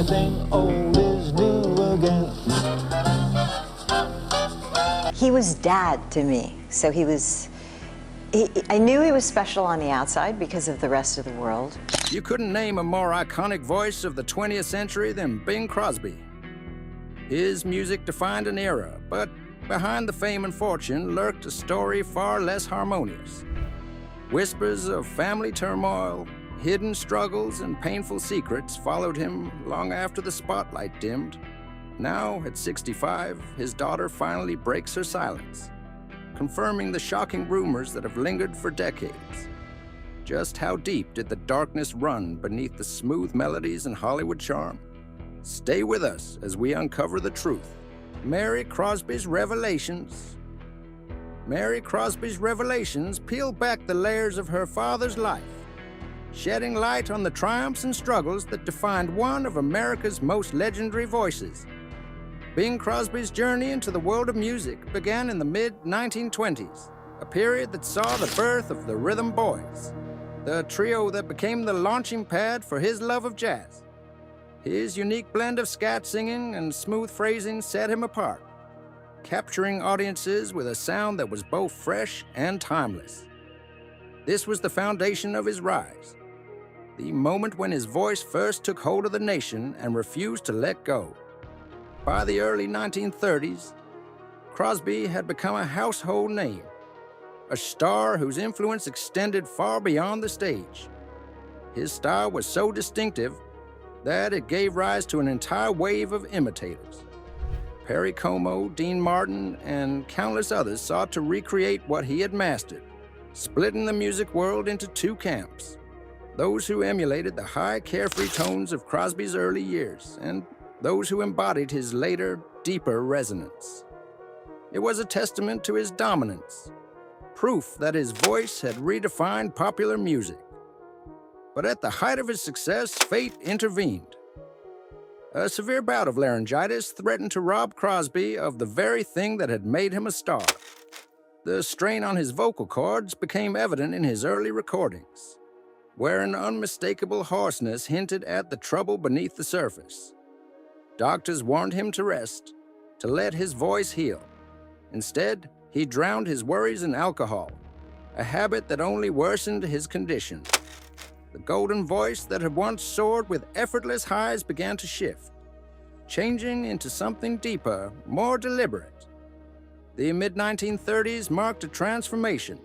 everything old is new again. He was dad to me, so I knew he was special on the outside because of the rest of the world. You couldn't name a more iconic voice of the 20th century than Bing Crosby. His music defined an era, but behind the fame and fortune lurked a story far less harmonious. Whispers of family turmoil, hidden struggles, and painful secrets followed him long after the spotlight dimmed. Now, at 65, his daughter finally breaks her silence, confirming the shocking rumors that have lingered for decades. Just how deep did the darkness run beneath the smooth melodies and Hollywood charm? Stay with us as we uncover the truth. Mary Crosby's revelations. Mary Crosby's revelations peel back the layers of her father's life, shedding light on the triumphs and struggles that defined one of America's most legendary voices. Bing Crosby's journey into the world of music began in the mid-1920s, a period that saw the birth of the Rhythm Boys, the trio that became the launching pad for his love of jazz. His unique blend of scat singing and smooth phrasing set him apart, capturing audiences with a sound that was both fresh and timeless. This was the foundation of his rise, the moment when his voice first took hold of the nation and refused to let go. By the early 1930s, Crosby had become a household name, a star whose influence extended far beyond the stage. His style was so distinctive that it gave rise to an entire wave of imitators. Perry Como, Dean Martin, and countless others sought to recreate what he had mastered, splitting the music world into two camps: those who emulated the high, carefree tones of Crosby's early years, and those who embodied his later, deeper resonance. It was a testament to his dominance, proof that his voice had redefined popular music. But at the height of his success, fate intervened. A severe bout of laryngitis threatened to rob Crosby of the very thing that had made him a star. The strain on his vocal cords became evident in his early recordings, where an unmistakable hoarseness hinted at the trouble beneath the surface. Doctors warned him to rest, to let his voice heal. Instead, he drowned his worries in alcohol, a habit that only worsened his condition. The golden voice that had once soared with effortless highs began to shift, changing into something deeper, more deliberate. The mid-1930s marked a transformation,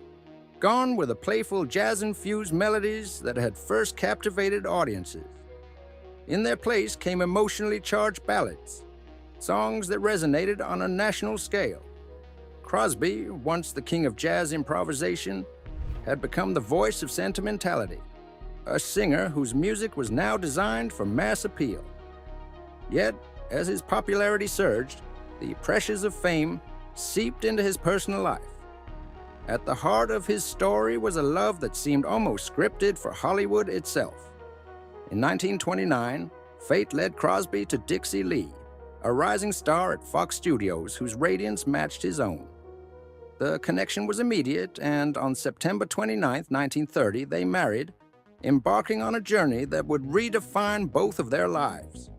gone were the playful jazz-infused melodies that had first captivated audiences. In their place came emotionally charged ballads, songs that resonated on a national scale. Crosby, once the king of jazz improvisation, had become the voice of sentimentality, a singer whose music was now designed for mass appeal. Yet, as his popularity surged, the pressures of fame seeped into his personal life. At the heart of his story was a love that seemed almost scripted for Hollywood itself. In 1929, fate led Crosby to Dixie Lee, a rising star at Fox Studios whose radiance matched his own. The connection was immediate, and on September 29, 1930, they married, embarking on a journey that would redefine both of their lives.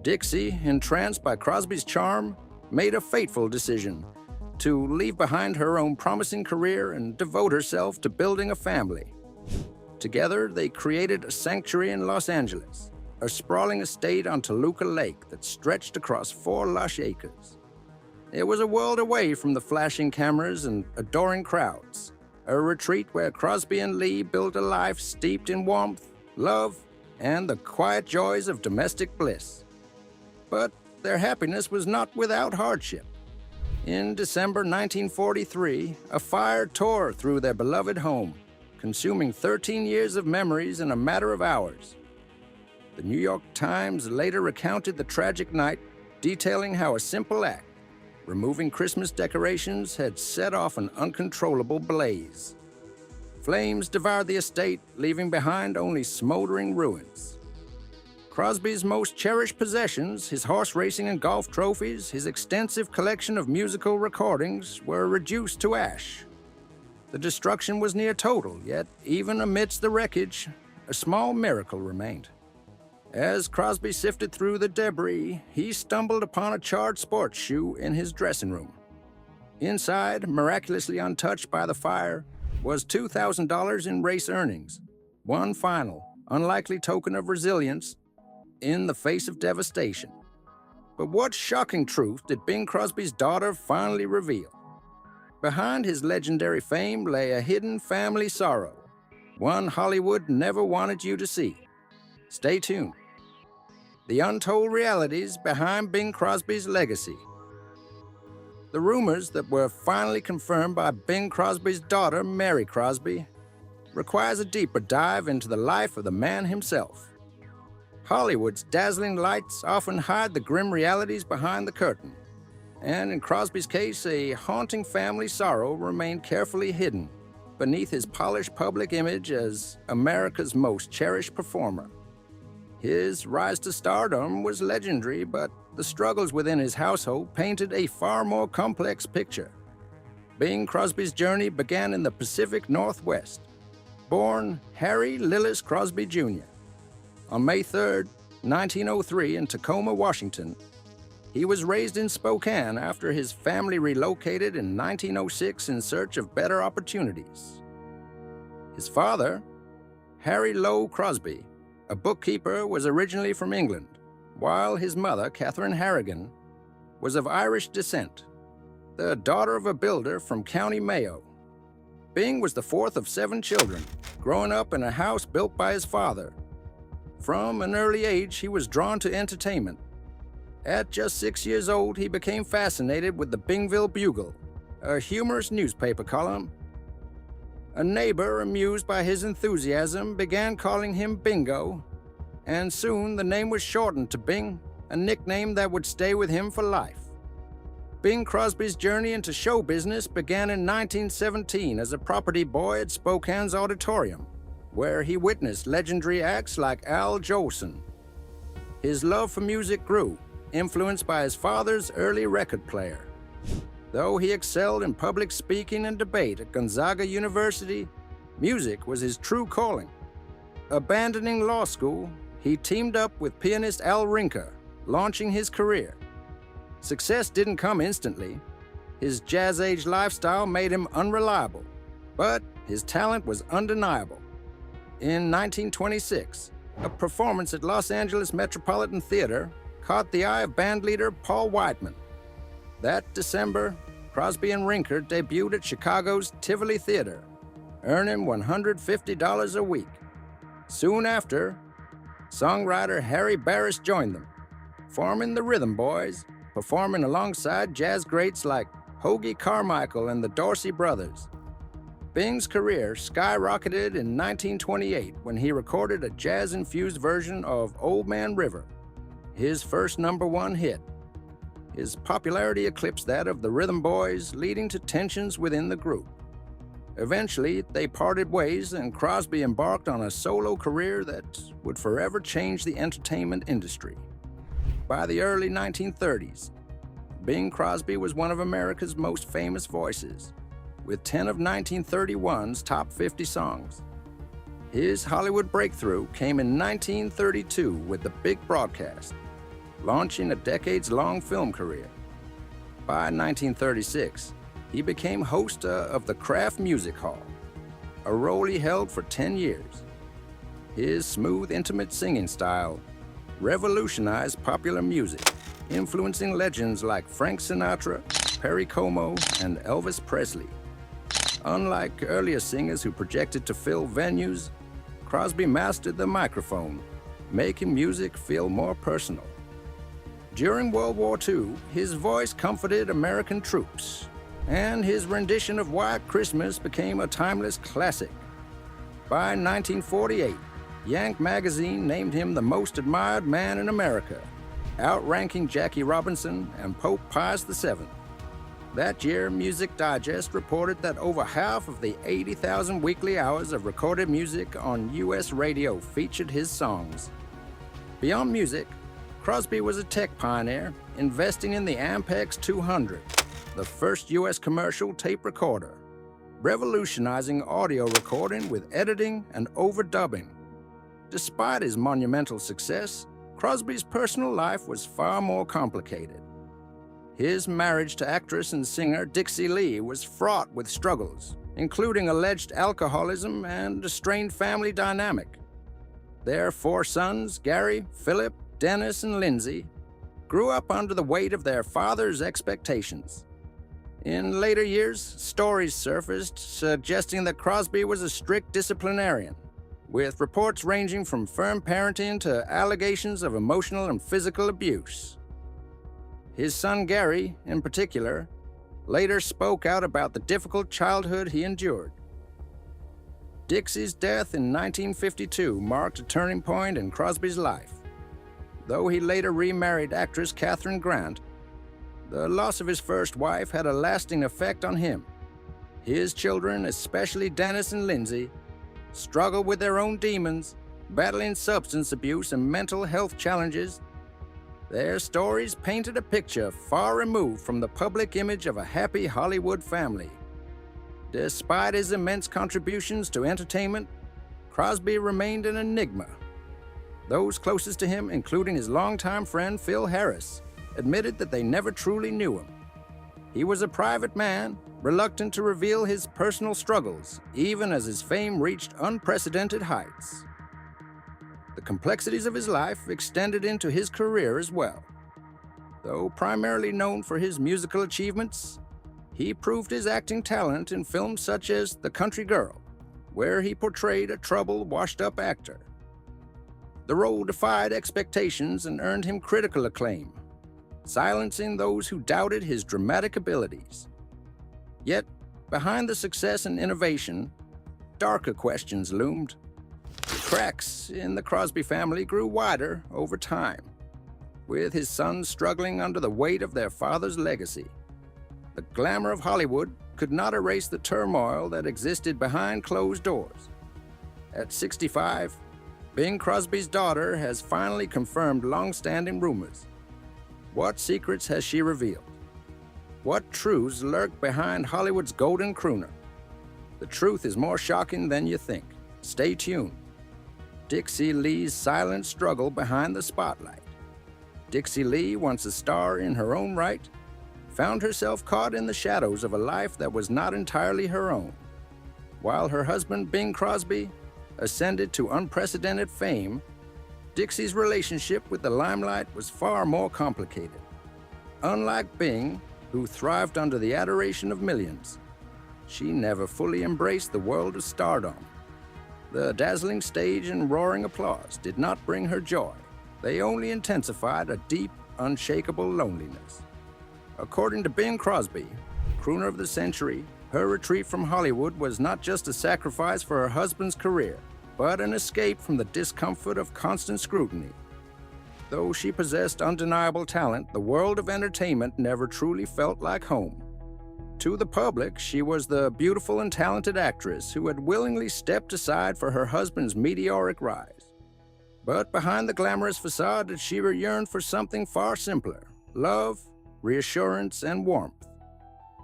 Dixie, entranced by Crosby's charm, made a fateful decision to leave behind her own promising career and devote herself to building a family. Together, they created a sanctuary in Los Angeles, a sprawling estate on Toluca Lake that stretched across 4 lush acres. It was a world away from the flashing cameras and adoring crowds, a retreat where Crosby and Lee built a life steeped in warmth, love, and the quiet joys of domestic bliss. But their happiness was not without hardship. In December 1943, a fire tore through their beloved home, consuming 13 years of memories in a matter of hours. The New York Times later recounted the tragic night, detailing how a simple act, removing Christmas decorations, had set off an uncontrollable blaze. Flames devoured the estate, leaving behind only smoldering ruins. Crosby's most cherished possessions, his horse racing and golf trophies, his extensive collection of musical recordings, were reduced to ash. The destruction was near total, yet even amidst the wreckage, a small miracle remained. As Crosby sifted through the debris, he stumbled upon a charred sports shoe in his dressing room. Inside, miraculously untouched by the fire, was $2,000 in race earnings, one final, unlikely token of resilience in the face of devastation. But what shocking truth did Bing Crosby's daughter finally reveal? Behind his legendary fame lay a hidden family sorrow, one Hollywood never wanted you to see. Stay tuned. The untold realities behind Bing Crosby's legacy. The rumors that were finally confirmed by Bing Crosby's daughter, Mary Crosby, requires a deeper dive into the life of the man himself. Hollywood's dazzling lights often hide the grim realities behind the curtain, and in Crosby's case, a haunting family sorrow remained carefully hidden beneath his polished public image as America's most cherished performer. His rise to stardom was legendary, but the struggles within his household painted a far more complex picture. Bing Crosby's journey began in the Pacific Northwest. Born Harry Lillis Crosby Jr. on May 3, 1903 in Tacoma, Washington, he was raised in Spokane after his family relocated in 1906 in search of better opportunities. His father, Harry Lowe Crosby, a bookkeeper, was originally from England, while his mother, Catherine Harrigan, was of Irish descent, the daughter of a builder from County Mayo. Bing was the fourth of 7 children, growing up in a house built by his father. From an early age, he was drawn to entertainment. At just 6 years old, he became fascinated with the Bingville Bugle, a humorous newspaper column. A neighbor, amused by his enthusiasm, began calling him Bingo, and soon the name was shortened to Bing, a nickname that would stay with him for life. Bing Crosby's journey into show business began in 1917 as a property boy at Spokane's Auditorium, where he witnessed legendary acts like Al Jolson. His love for music grew, influenced by his father's early record player. Though he excelled in public speaking and debate at Gonzaga University, music was his true calling. Abandoning law school, he teamed up with pianist Al Rinker, launching his career. Success didn't come instantly. His jazz-age lifestyle made him unreliable, but his talent was undeniable. In 1926, a performance at Los Angeles Metropolitan Theater caught the eye of bandleader Paul Whiteman. That December, Crosby and Rinker debuted at Chicago's Tivoli Theater, earning $150 a week. Soon after, songwriter Harry Barris joined them, forming the Rhythm Boys, performing alongside jazz greats like Hoagy Carmichael and the Dorsey Brothers. Bing's career skyrocketed in 1928 when he recorded a jazz-infused version of Old Man River, his first #1 hit. His popularity eclipsed that of the Rhythm Boys, leading to tensions within the group. Eventually, they parted ways, and Crosby embarked on a solo career that would forever change the entertainment industry. By the early 1930s, Bing Crosby was one of America's most famous voices, with 10 of 1931's top 50 songs. His Hollywood breakthrough came in 1932 with The Big Broadcast, launching a decades-long film career. By 1936, he became host of the Kraft Music Hall, a role he held for 10 years. His smooth, intimate singing style revolutionized popular music, influencing legends like Frank Sinatra, Perry Como, and Elvis Presley. Unlike earlier singers who projected to fill venues, Crosby mastered the microphone, making music feel more personal. During World War II, his voice comforted American troops, and his rendition of White Christmas became a timeless classic. By 1948, Yank magazine named him the most admired man in America, outranking Jackie Robinson and Pope Pius VII. That year, Music Digest reported that over half of the 80,000 weekly hours of recorded music on U.S. radio featured his songs. Beyond music, Crosby was a tech pioneer, investing in the Ampex 200, the first U.S. commercial tape recorder, revolutionizing audio recording with editing and overdubbing. Despite his monumental success, Crosby's personal life was far more complicated. His marriage to actress and singer Dixie Lee was fraught with struggles, including alleged alcoholism and a strained family dynamic. Their 4 sons, Gary, Philip, Dennis, and Lindsay, grew up under the weight of their father's expectations. In later years, stories surfaced suggesting that Crosby was a strict disciplinarian, with reports ranging from firm parenting to allegations of emotional and physical abuse. His son Gary, in particular, later spoke out about the difficult childhood he endured. Dixie's death in 1952 marked a turning point in Crosby's life. Though he later remarried actress Katharine Grant, the loss of his first wife had a lasting effect on him. His children, especially Dennis and Lindsay, struggled with their own demons, battling substance abuse and mental health challenges. Their stories painted a picture far removed from the public image of a happy Hollywood family. Despite his immense contributions to entertainment, Crosby remained an enigma. Those closest to him, including his longtime friend Phil Harris, admitted that they never truly knew him. He was a private man, reluctant to reveal his personal struggles, even as his fame reached unprecedented heights. The complexities of his life extended into his career as well. Though primarily known for his musical achievements, he proved his acting talent in films such as The Country Girl, where he portrayed a troubled, washed-up actor. The role defied expectations and earned him critical acclaim, silencing those who doubted his dramatic abilities. Yet, behind the success and innovation, darker questions loomed. Cracks in the Crosby family grew wider over time, with his sons struggling under the weight of their father's legacy. The glamour of Hollywood could not erase the turmoil that existed behind closed doors. At 65, Bing Crosby's daughter has finally confirmed long-standing rumors. What secrets has she revealed? What truths lurk behind Hollywood's golden crooner? The truth is more shocking than you think. Stay tuned. Dixie Lee's silent struggle behind the spotlight. Dixie Lee, once a star in her own right, found herself caught in the shadows of a life that was not entirely her own. While her husband, Bing Crosby, ascended to unprecedented fame, Dixie's relationship with the limelight was far more complicated. Unlike Bing, who thrived under the adoration of millions, she never fully embraced the world of stardom. The dazzling stage and roaring applause did not bring her joy. They only intensified a deep, unshakable loneliness. According to Bing Crosby, crooner of the century, her retreat from Hollywood was not just a sacrifice for her husband's career, but an escape from the discomfort of constant scrutiny. Though she possessed undeniable talent, the world of entertainment never truly felt like home. To the public, she was the beautiful and talented actress who had willingly stepped aside for her husband's meteoric rise. But behind the glamorous facade, she yearned for something far simpler: love, reassurance, and warmth.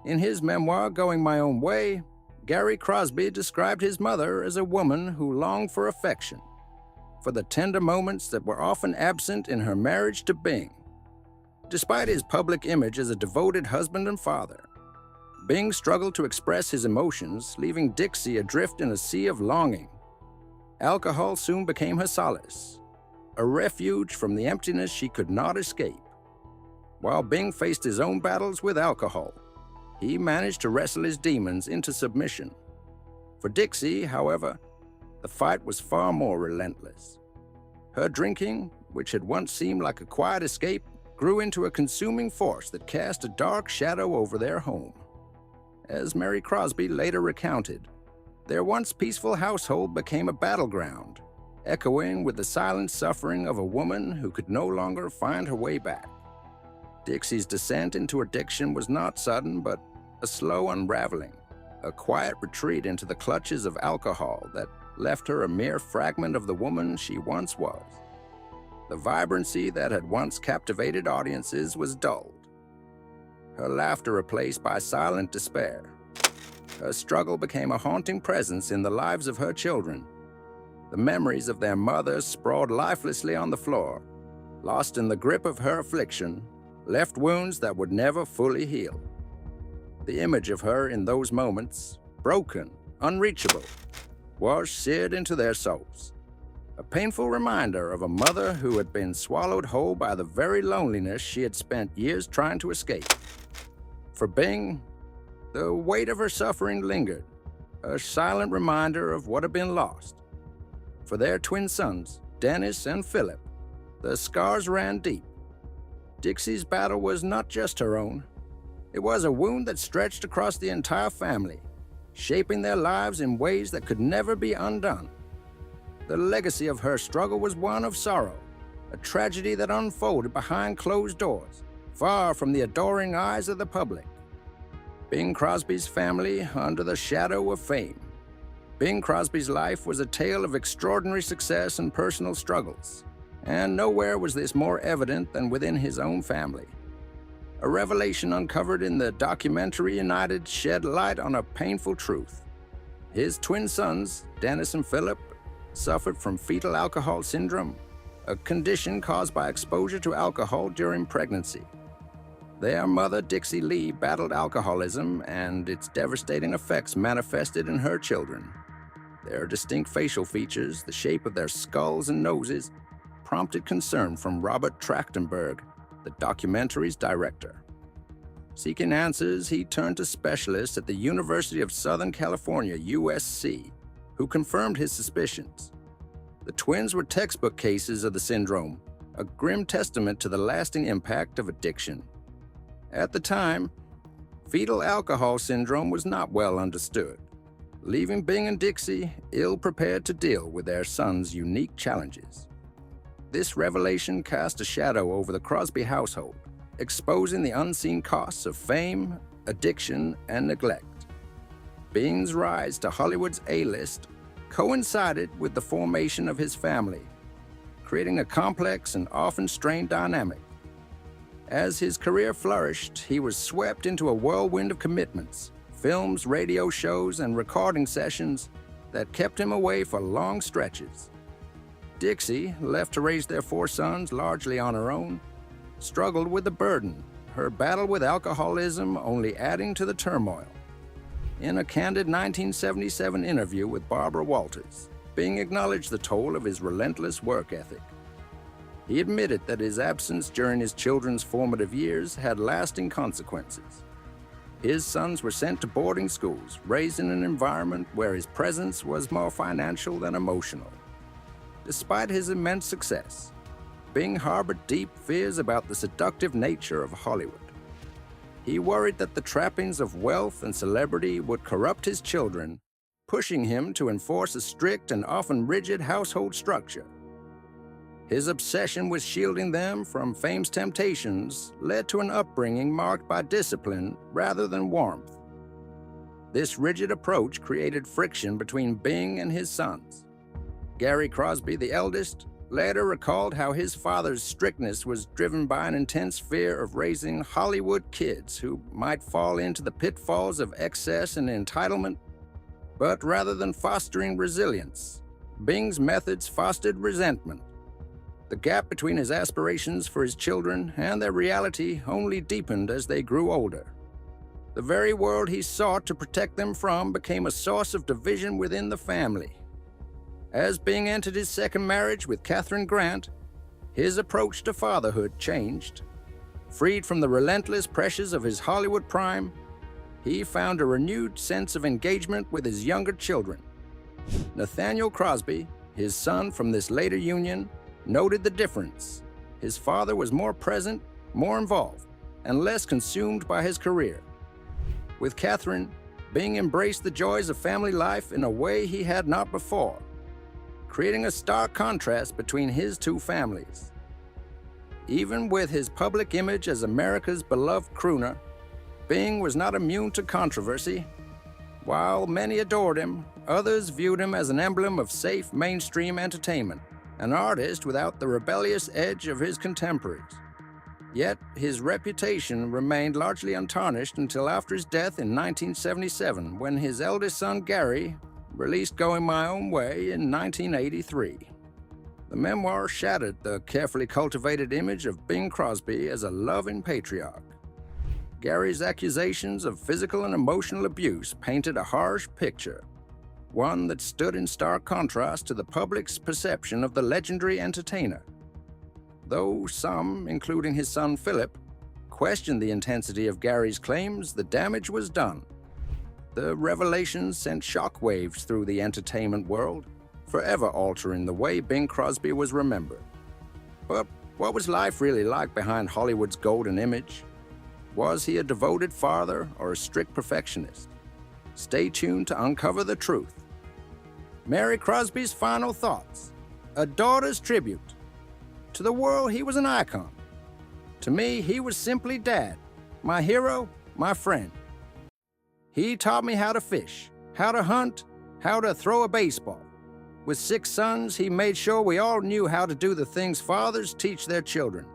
In his memoir, Going My Own Way, Gary Crosby described his mother as a woman who longed for affection, for the tender moments that were often absent in her marriage to Bing. Despite his public image as a devoted husband and father, Bing struggled to express his emotions, leaving Dixie adrift in a sea of longing. Alcohol soon became her solace, a refuge from the emptiness she could not escape. While Bing faced his own battles with alcohol, he managed to wrestle his demons into submission. For Dixie, however, the fight was far more relentless. Her drinking, which had once seemed like a quiet escape, grew into a consuming force that cast a dark shadow over their home. As Mary Crosby later recounted, their once peaceful household became a battleground, echoing with the silent suffering of a woman who could no longer find her way back. Dixie's descent into addiction was not sudden, but a slow unraveling, a quiet retreat into the clutches of alcohol that left her a mere fragment of the woman she once was. The vibrancy that had once captivated audiences was dulled, her laughter replaced by silent despair. Her struggle became a haunting presence in the lives of her children. The memories of their mother sprawled lifelessly on the floor, lost in the grip of her affliction, left wounds that would never fully heal. The image of her in those moments, broken, unreachable, was seared into their souls. A painful reminder of a mother who had been swallowed whole by the very loneliness she had spent years trying to escape. For Bing, the weight of her suffering lingered, a silent reminder of what had been lost. For their twin sons, Dennis and Philip, the scars ran deep. Dixie's battle was not just her own. It was a wound that stretched across the entire family, shaping their lives in ways that could never be undone. The legacy of her struggle was one of sorrow, a tragedy that unfolded behind closed doors, far from the adoring eyes of the public. Bing Crosby's family under the shadow of fame. Bing Crosby's life was a tale of extraordinary success and personal struggles, and nowhere was this more evident than within his own family. A revelation uncovered in the documentary United shed light on a painful truth. His twin sons, Dennis and Philip, suffered from fetal alcohol syndrome, a condition caused by exposure to alcohol during pregnancy. Their mother, Dixie Lee, battled alcoholism, and its devastating effects manifested in her children. Their distinct facial features, the shape of their skulls and noses, prompted concern from Robert Trachtenberg, the documentary's director. Seeking answers, he turned to specialists at the University of Southern California, USC, who confirmed his suspicions. The twins were textbook cases of the syndrome, a grim testament to the lasting impact of addiction. At the time, fetal alcohol syndrome was not well understood, leaving Bing and Dixie ill-prepared to deal with their son's unique challenges. This revelation cast a shadow over the Crosby household, exposing the unseen costs of fame, addiction, and neglect. Bing's rise to Hollywood's A-list coincided with the formation of his family, creating a complex and often strained dynamic. As his career flourished, he was swept into a whirlwind of commitments, films, radio shows, and recording sessions that kept him away for long stretches. Dixie, left to raise their 4 sons largely on her own, struggled with the burden, her battle with alcoholism only adding to the turmoil. In a candid 1977 interview with Barbara Walters, Bing acknowledged the toll of his relentless work ethic. He admitted that his absence during his children's formative years had lasting consequences. His sons were sent to boarding schools, raised in an environment where his presence was more financial than emotional. Despite his immense success, Bing harbored deep fears about the seductive nature of Hollywood. He worried that the trappings of wealth and celebrity would corrupt his children, pushing him to enforce a strict and often rigid household structure. His obsession with shielding them from fame's temptations led to an upbringing marked by discipline rather than warmth. This rigid approach created friction between Bing and his sons. Gary Crosby, the eldest, later recalled how his father's strictness was driven by an intense fear of raising Hollywood kids who might fall into the pitfalls of excess and entitlement. But rather than fostering resilience, Bing's methods fostered resentment. The gap between his aspirations for his children and their reality only deepened as they grew older. The very world he sought to protect them from became a source of division within the family. As Bing entered his second marriage with Katharine Grant, his approach to fatherhood changed. Freed from the relentless pressures of his Hollywood prime, he found a renewed sense of engagement with his younger children. Nathaniel Crosby, his son from this later union, noted the difference. His father was more present, more involved, and less consumed by his career. With Katharine, Bing embraced the joys of family life in a way he had not before, creating a stark contrast between his two families. Even with his public image as America's beloved crooner, Bing was not immune to controversy. While many adored him, others viewed him as an emblem of safe mainstream entertainment, an artist without the rebellious edge of his contemporaries. Yet his reputation remained largely untarnished until after his death in 1977, when his eldest son Gary released Going My Own Way in 1983. The memoir shattered the carefully cultivated image of Bing Crosby as a loving patriarch. Gary's accusations of physical and emotional abuse painted a harsh picture, one that stood in stark contrast to the public's perception of the legendary entertainer. Though some, including his son Philip, questioned the intensity of Gary's claims, the damage was done. The revelations sent shockwaves through the entertainment world, forever altering the way Bing Crosby was remembered. But what was life really like behind Hollywood's golden image? Was he a devoted father or a strict perfectionist? Stay tuned to uncover the truth. Mary Crosby's final thoughts. A daughter's tribute. To the world, he was an icon. To me, he was simply Dad, my hero, my friend. He taught me how to fish, how to hunt, how to throw a baseball. With 6 sons, he made sure we all knew how to do the things fathers teach their children.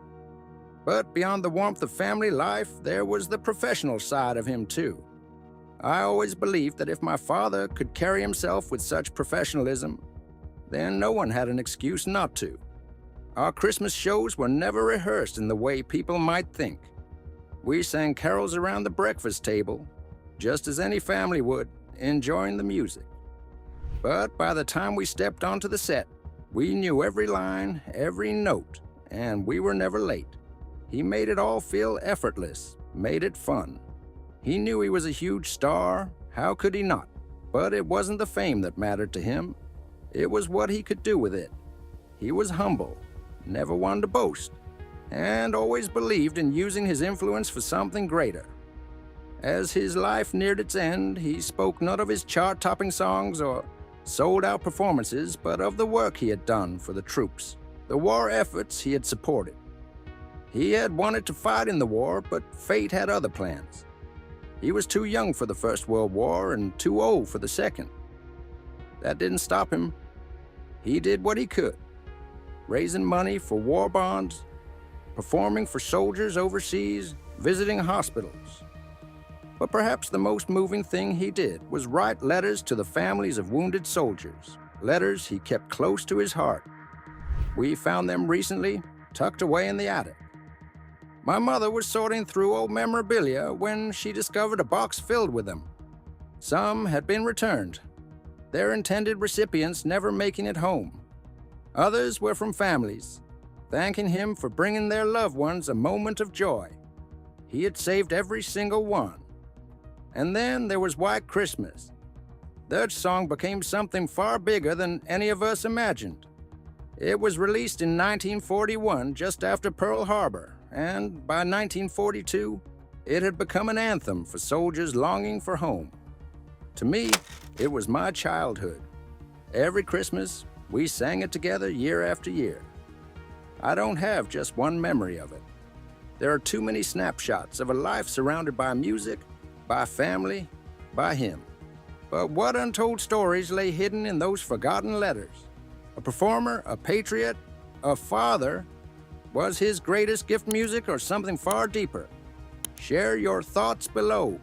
But beyond the warmth of family life, there was the professional side of him too. I always believed that if my father could carry himself with such professionalism, then no one had an excuse not to. Our Christmas shows were never rehearsed in the way people might think. We sang carols around the breakfast table, just as any family would, enjoying the music. But by the time we stepped onto the set, we knew every line, every note, and we were never late. He made it all feel effortless, made it fun. He knew he was a huge star, how could he not? But it wasn't the fame that mattered to him. It was what he could do with it. He was humble, never one to boast, and always believed in using his influence for something greater. As his life neared its end, he spoke not of his chart-topping songs or sold-out performances, but of the work he had done for the troops, the war efforts he had supported. He had wanted to fight in the war, but fate had other plans. He was too young for the First World War and too old for the Second. That didn't stop him. He did what he could, raising money for war bonds, performing for soldiers overseas, visiting hospitals. But perhaps the most moving thing he did was write letters to the families of wounded soldiers, letters he kept close to his heart. We found them recently, tucked away in the attic. My mother was sorting through old memorabilia when she discovered a box filled with them. Some had been returned, their intended recipients never making it home. Others were from families, thanking him for bringing their loved ones a moment of joy. He had saved every single one. And then there was White Christmas. That song became something far bigger than any of us imagined. It was released in 1941, just after Pearl Harbor, and by 1942, it had become an anthem for soldiers longing for home. To me, it was my childhood. Every Christmas, we sang it together year after year. I don't have just one memory of it. There are too many snapshots of a life surrounded by music, by family, by him. But what untold stories lay hidden in those forgotten letters? A performer, a patriot, a father. Was his greatest gift music or something far deeper? Share your thoughts below.